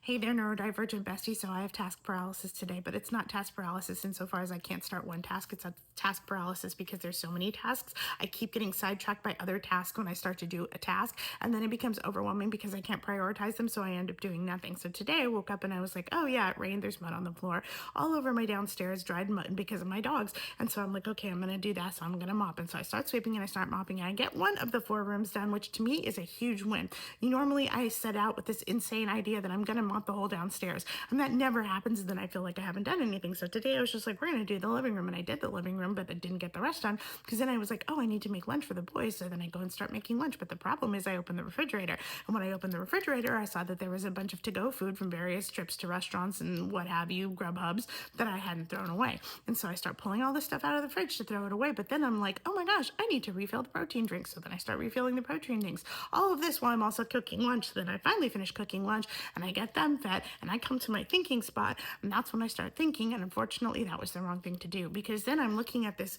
Hey there, neurodivergent bestie. So I have task paralysis today, but it's not task paralysis insofar as I can't start one task. It's a task paralysis because there's so many tasks. I keep getting sidetracked by other tasks when I start to do a task, and then it becomes overwhelming because I can't prioritize them, so I end up doing nothing. So today I woke up and I was like, oh yeah, it rained. There's mud on the floor all over my downstairs, dried mud because of my dogs. And so I'm like, okay, I'm going to do that. So I'm going to mop. And so I start sweeping and I start mopping and I get one of the 4 rooms done, which to me is a huge win. Normally I set out with this insane idea that I'm going to mop the whole downstairs, and that never happens. And then I feel like I haven't done anything. So today I was just like, we're going to do the living room, and I did the living room, but I didn't get the rest done because then I was like, oh, I need to make lunch for the boys. So then I go and start making lunch. But the problem is I opened the refrigerator, and when I opened the refrigerator, I saw that there was a bunch of to-go food from various trips to restaurants and what have you, Grubhubs, that I hadn't thrown away. And so I start pulling all this stuff out of the fridge to throw it away. But then I'm like, oh my gosh, I need to refill the protein drinks. So then I start refilling the protein drinks. All of this while I'm also cooking lunch. So then I finally finish cooking lunch and I get them fed and I come to my thinking spot, and that's when I start thinking. And unfortunately, that was the wrong thing to do, because then I'm looking at this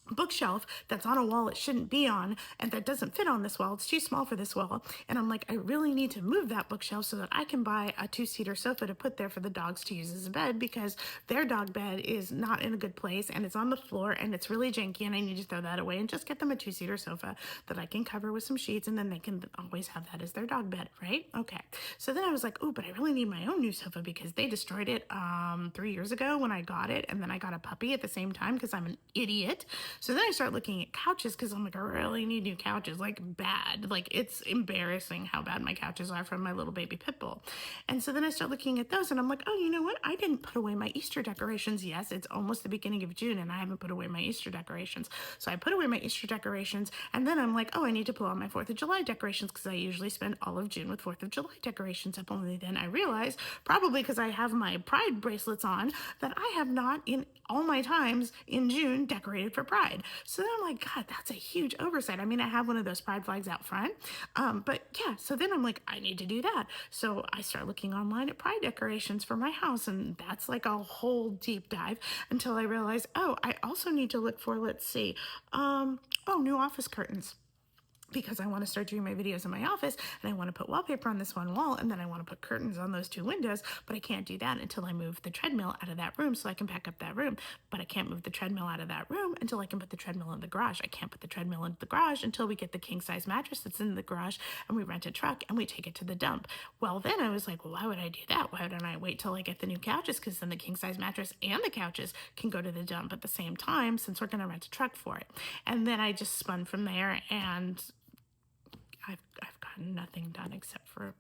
bookshelf that's on a wall it shouldn't be on, and that doesn't fit on this wall. It's too small for this wall. And I'm like, I really need to move that bookshelf so that I can buy a 2-seater sofa to put there for the dogs to use as a bed, because their dog bed is not in a good place and it's on the floor and it's really janky, and I need to throw that away and just get them a 2-seater sofa that I can cover with some sheets, and then they can always have that as their dog bed, right? Okay. So then I was like, oh, but I really need my own new sofa because they destroyed it 3 years ago when I got it, and then I got a puppy at the same time because I'm an idiot. So then I start looking at couches because I'm like, I really need new couches, like bad. Like, it's embarrassing how bad my couches are from my little baby pit bull. And so then I start looking at those and I'm like, oh, you know what? I didn't put away my Easter decorations. Yes, it's almost the beginning of June and I haven't put away my Easter decorations. So I put away my Easter decorations, and then I'm like, oh, I need to pull out my 4th of July decorations because I usually spend all of June with 4th of July decorations up. Only then I realize, probably because I have my Pride bracelets on, that I have not in all my times in June decorated for Pride. So then I'm like, God, that's a huge oversight. I mean, I have one of those pride flags out front. But yeah, so then I'm like, I need to do that. So I start looking online at pride decorations for my house, and that's like a whole deep dive until I realize, oh, I also need to look for, let's see, new office curtains, because I want to start doing my videos in my office, and I want to put wallpaper on this one wall, and then I want to put curtains on those 2 windows, but I can't do that until I move the treadmill out of that room so I can pack up that room. But I can't move the treadmill out of that room until I can put the treadmill in the garage. I can't put the treadmill into the garage until we get the king-size mattress that's in the garage, and we rent a truck and we take it to the dump. Well, then I was like, well, why would I do that? Why don't I wait till I get the new couches? Because then the king-size mattress and the couches can go to the dump at the same time, since we're going to rent a truck for it. And then I just spun from there, and I've gotten nothing done except for